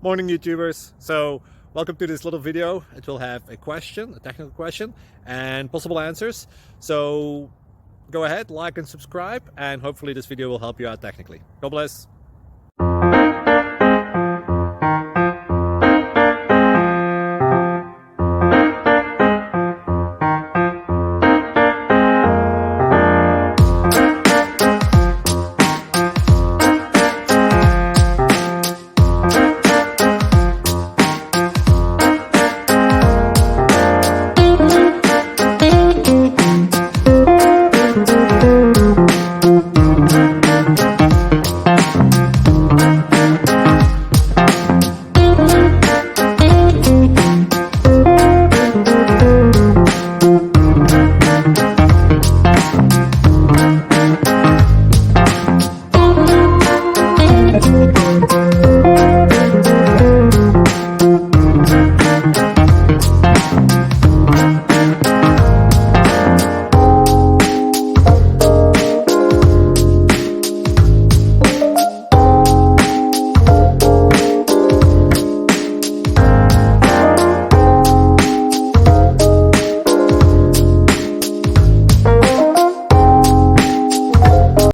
Morning YouTubers. So welcome to this little video. It will have a question, a technical question, and possible answers. So go ahead, like and subscribe, and hopefully this video will help you out technically. God bless.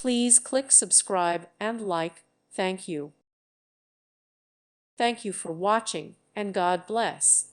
Please click subscribe and like. Thank you. Thank you for watching, and God bless.